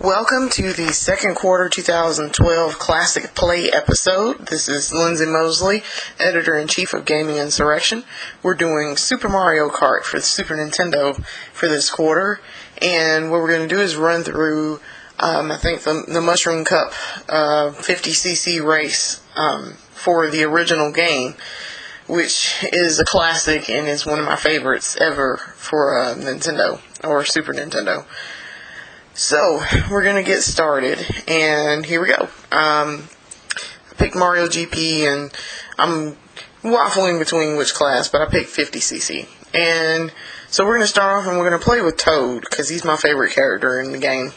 Welcome to the second quarter 2012 Classic Play episode. This is Lindsay Mosley, Editor-in-Chief of Gaming Insurrection. We're doing Super Mario Kart for the Super Nintendo for this quarter, and what we're going to do is run through, I think, the Mushroom Cup 50cc race for the original game, which is a classic and is one of my favorites ever for Nintendo or Super Nintendo. So, we're going to get started, and here we go. I picked Mario GP, and I'm waffling between which class, but I picked 50cc. And so we're going to start off, and we're going to play with Toad, because he's my favorite character in the game.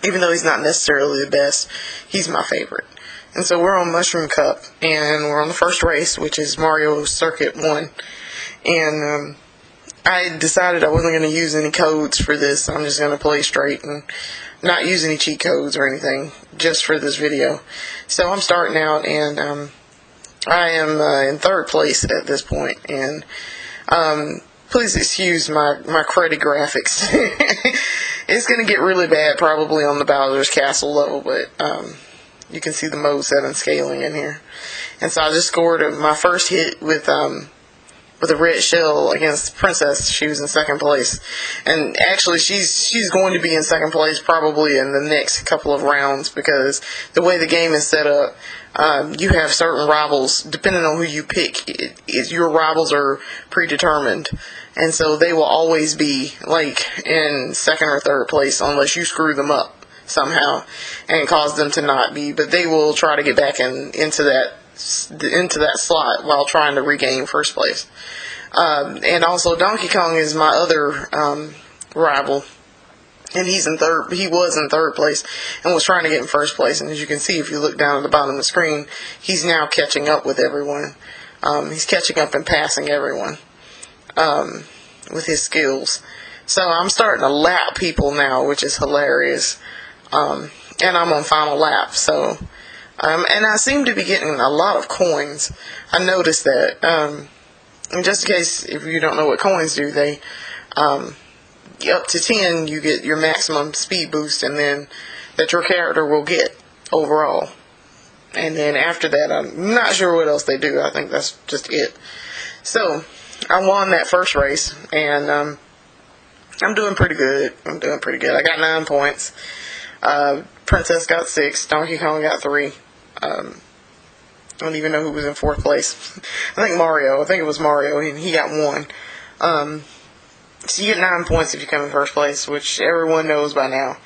Even though he's not necessarily the best, he's my favorite. And so we're on Mushroom Cup, and we're on the first race, which is Mario Circuit 1. And I decided I wasn't going to use any codes for this. I'm just going to play straight and not use any cheat codes or anything just for this video. So I'm starting out, and I am in third place at this point. And please excuse my cruddy graphics. It's going to get really bad probably on the Bowser's Castle level, but you can see the mode set and scaling in here. And so I just scored my first hit with a red shell against Princess. She was in second place, and actually she's going to be in second place probably in the next couple of rounds, because the way the game is set up, you have certain rivals depending on who you pick. Your rivals are predetermined, and so they will always be like in second or third place unless you screw them up somehow and cause them to not be, but they will try to get back into that slot while trying to regain first place. And also Donkey Kong is my other rival, and he was in third place and was trying to get in first place. And as you can see, if you look down at the bottom of the screen, he's now catching up with everyone. He's catching up and passing everyone with his skills. So I'm starting to lap people now, which is hilarious. And I'm on final lap, so and I seem to be getting a lot of coins. I noticed that. And just in case, if you don't know what coins do, they up to 10, you get your maximum speed boost, and then that your character will get overall. And then after that, I'm not sure what else they do. I think that's just it. So I won that first race, and I'm doing pretty good. I got 9 points. Princess got 6. Donkey Kong got 3. I don't even know who was in fourth place. I think it was Mario, and he got 1. So you get 9 points if you come in first place, which everyone knows by now,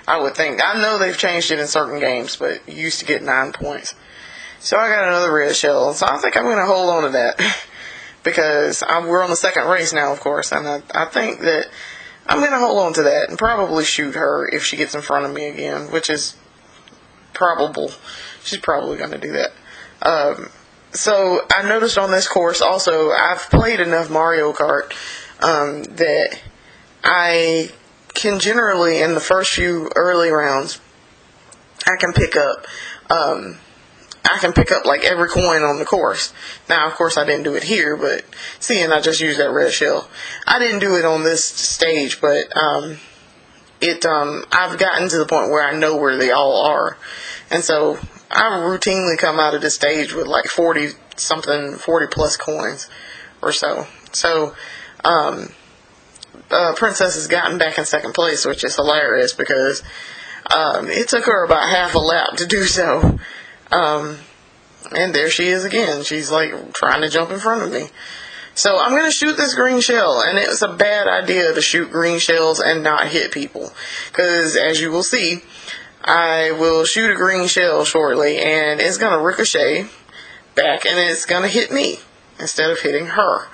I would think. I know they've changed it in certain games, but you used to get 9 points. So I got another red shell, so I think I'm going to hold on to that, because we're on the second race now, of course, and I think that I'm going to hold on to that and probably shoot her if she gets in front of me again, which is probable. She's probably going to do that. So I noticed on this course also, I've played enough Mario Kart that I can generally, in the first few early rounds, I can pick up like every coin on the course. Now, of course, I didn't do it here, but seeing I just used that red shell, I didn't do it on this stage, but I've gotten to the point where I know where they all are, and so I routinely come out of this stage with like 40 plus coins or so. So Princess has gotten back in second place, which is hilarious, because it took her about half a lap to do so. And there she is again. She's like trying to jump in front of me. So I'm going to shoot this green shell, and it's a bad idea to shoot green shells and not hit people, because as you will see, I will shoot a green shell shortly, and it's going to ricochet back, and it's going to hit me instead of hitting her.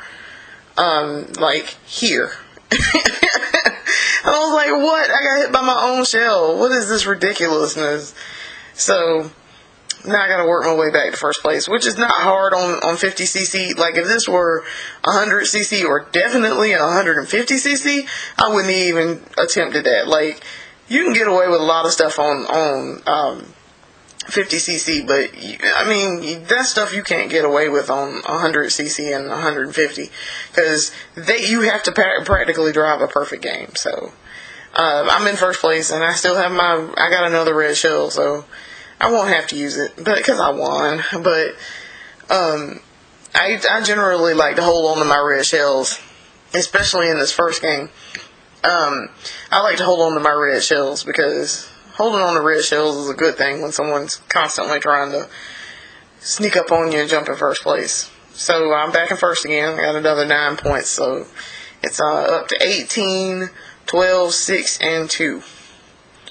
Like here. I was like, what? I got hit by my own shell. What is this ridiculousness? So now I gotta work my way back to first place, which is not hard on 50cc. Like, if this were 100cc or definitely 150cc, I wouldn't even attempted that. Like, you can get away with a lot of stuff on 50cc, but I mean, that stuff you can't get away with on 100cc and 150, because you have to practically drive a perfect game. So I'm in first place, and I still have I got another red shell, so I won't have to use it, but because I won. But I generally like to hold on to my red shells, especially in this first game. I like to hold on to my red shells because holding on to red shells is a good thing when someone's constantly trying to sneak up on you and jump in first place. So I'm back in first again. I got another 9 points, so it's up to 18, 12, 6, and 2.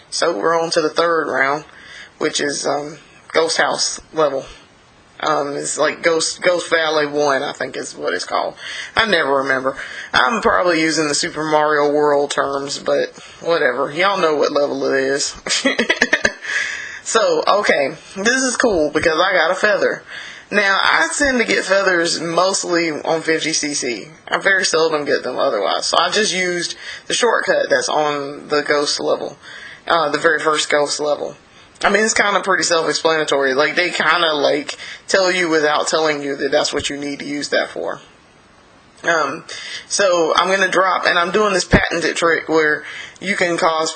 So we're on to the third round, which is Ghost House level. It's like Ghost Valley 1, I think is what it's called. I never remember. I'm probably using the Super Mario World terms, but whatever. Y'all know what level it is. So, okay, this is cool because I got a feather. Now, I tend to get feathers mostly on 50cc. I very seldom get them otherwise. So I just used the shortcut that's on the Ghost level, the very first Ghost level. I mean, it's kind of pretty self-explanatory. Like, they kind of, like, tell you without telling you that that's what you need to use that for. So I'm going to drop, and I'm doing this patented trick where you can cause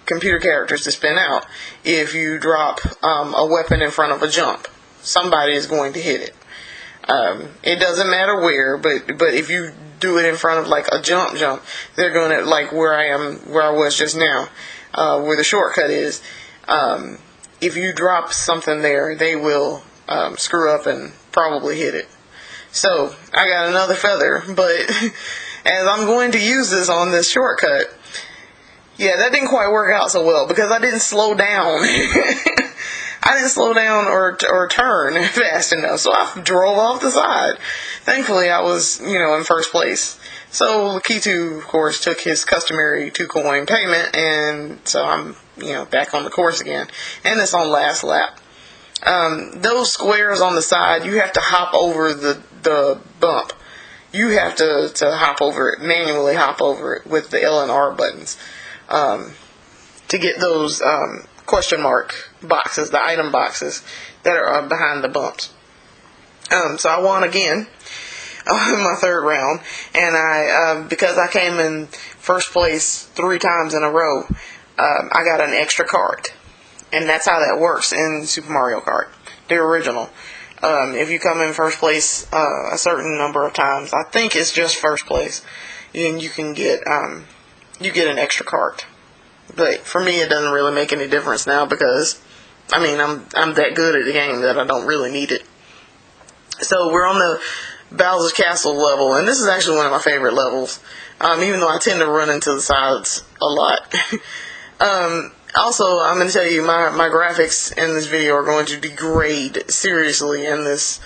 computer characters to spin out. If you drop a weapon in front of a jump, somebody is going to hit it. It doesn't matter where, but if you do it in front of, like, a jump, they're going to, like, where I was just now. Where the shortcut is, if you drop something there, they will screw up and probably hit it. So, I got another feather, but as I'm going to use this on this shortcut, yeah, that didn't quite work out so well, because I didn't slow down. I didn't slow down or turn fast enough, so I drove off the side. Thankfully, I was, in first place. So Lakitu, of course, took his customary 2-coin payment, and so I'm, back on the course again. And it's on last lap. Those squares on the side, you have to hop over the bump. You have to hop over it, manually hop over it with the L and R buttons, to get those question mark boxes, the item boxes that are behind the bumps. So I won again in my third round, and because I came in first place 3 times in a row, I got an extra cart, and that's how that works in Super Mario Kart, the original. If you come in first place a certain number of times, I think it's just first place, and you can get an extra cart. But for me, it doesn't really make any difference now because, I'm that good at the game that I don't really need it. So we're on the Bowser's Castle level, and this is actually one of my favorite levels, even though I tend to run into the sides a lot. Also, I'm going to tell you, my graphics in this video are going to degrade seriously in this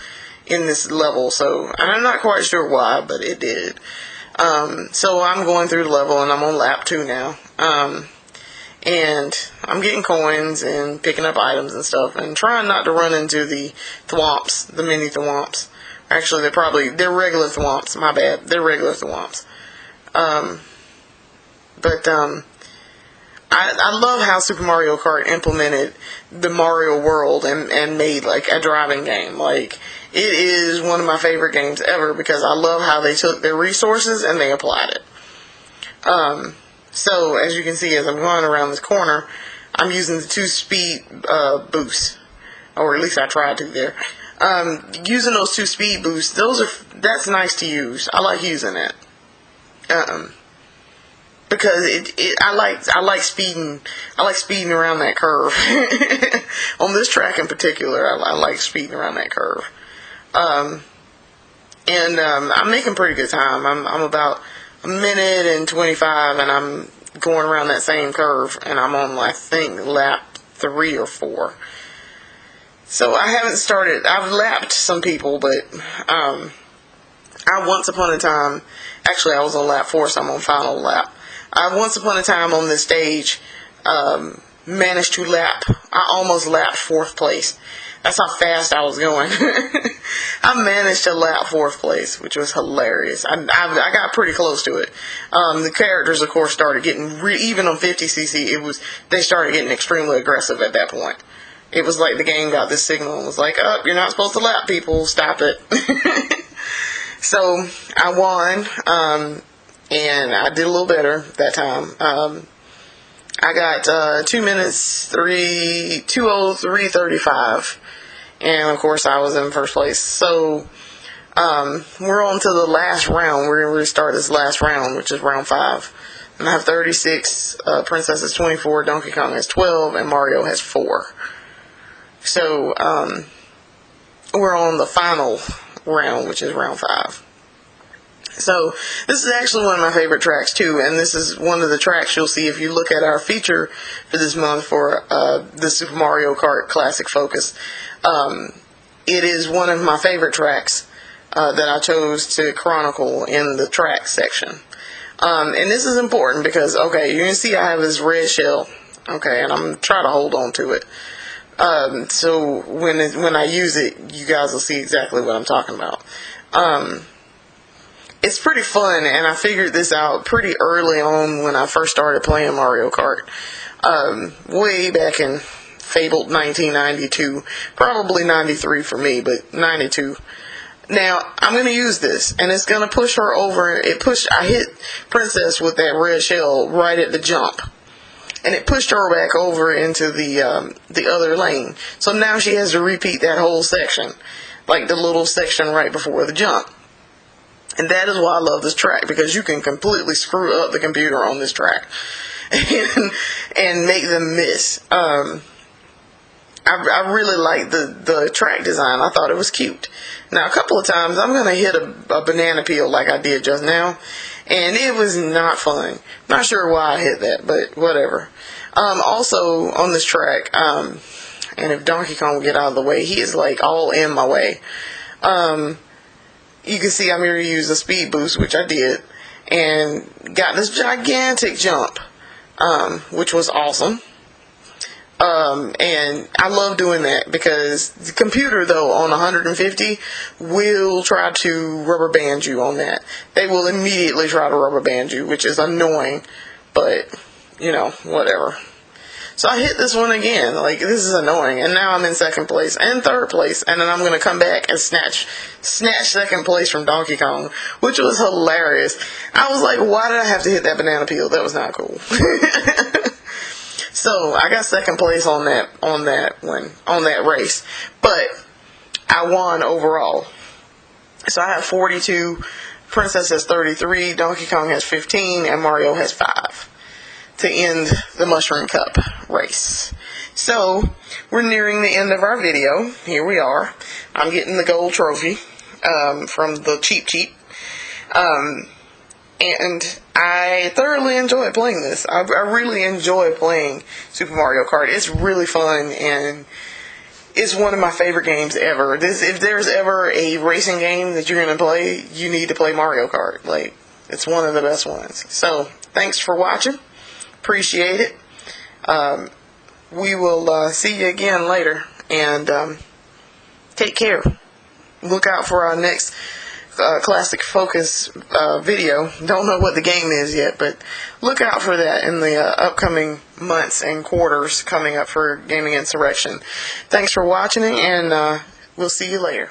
level, so I'm not quite sure why, but it did. So I'm going through the level, and I'm on lap 2 now. And I'm getting coins and picking up items and stuff, and trying not to run into the thwomps, the mini thwomps. Actually, they're regular thwomps, my bad. They're regular thwomps. I love how Super Mario Kart implemented the Mario world and made, like, a driving game. Like, it is one of my favorite games ever because I love how they took their resources and they applied it. So, as you can see, as I'm going around this corner, I'm using the 2-speed boosts, or at least I tried to there. Using those 2 speed boosts, that's nice to use. I like using that. Because I like speeding around that curve. On this track in particular, I like speeding around that curve. I'm making pretty good time. I'm about a minute and 25, and I'm going around that same curve, and I'm on, I think, lap 3 or 4. So I haven't started. I've lapped some people, but I once upon a time, actually I was on lap 4, so I'm on final lap. I once upon a time on this stage managed to I almost lapped 4th place. That's how fast I was going. I managed to lap 4th place, which was hilarious. I got pretty close to it. The characters, of course, started getting, even on 50cc, they started getting extremely aggressive at that point. It was like the game got this signal and was like, oh, you're not supposed to lap people, stop it. So, I won. and I did a little better that time. I got 2 minutes 2:03:35, and of course I was in first place. So we're on to the last round. We're going to start this last round, which is round 5. And I have 36, Princess has 24, Donkey Kong has 12, and Mario has 4. So we're on the final round, which is round 5. So this is actually one of my favorite tracks too, and this is one of the tracks you'll see if you look at our feature for this month for the Super Mario Kart Classic Focus. It is one of my favorite tracks that I chose to chronicle in the track section. And this is important because, okay, you can see I have this red shell, okay, and I'm going to try to hold on to it. So when I use it, you guys will see exactly what I'm talking about. It's pretty fun, and I figured this out pretty early on when I first started playing Mario Kart. Way back in fabled 1992, probably 93 for me, but 92. Now, I'm going to use this, and it's going to push her over. I hit Princess with that red shell right at the jump, and it pushed her back over into the other lane. So now she has to repeat that whole section, like the little section right before the jump. And that is why I love this track, because you can completely screw up the computer on this track and make them miss. I really like the track design. I thought it was cute. Now, a couple of times I'm going to hit a banana peel like I did just now, and it was not fun. Not sure why I hit that, but whatever. Also, on this track, and if Donkey Kong will get out of the way, he is like all in my way. You can see I'm here to use a speed boost, which I did, and got this gigantic jump, which was awesome. And I love doing that because the computer, though, on 150 will try to rubber band you on that. They will immediately try to rubber band you, which is annoying, but, you know, whatever. So I hit this one again. Like, this is annoying. And now I'm in second place and third place. And then I'm going to come back and snatch second place from Donkey Kong, which was hilarious. I was like, why did I have to hit that banana peel? That was not cool. So I got second place on that race. But I won overall. So I have 42. Princess has 33. Donkey Kong has 15. And Mario has 5. To end the Mushroom Cup race. So, we're nearing the end of our video. Here we are. I'm getting the gold trophy from the Cheap Cheap. And I thoroughly enjoy playing this. I really enjoy playing Super Mario Kart. It's really fun, and it's one of my favorite games ever. If there's ever a racing game that you're going to play, you need to play Mario Kart. Like, it's one of the best ones. So, thanks for watching. Appreciate it. We will see you again later, and take care. Look out for our next Classic Focus video. Don't know what the game is yet, but look out for that in the upcoming months and quarters coming up for Gaming Insurrection. Thanks for watching, and we'll see you later.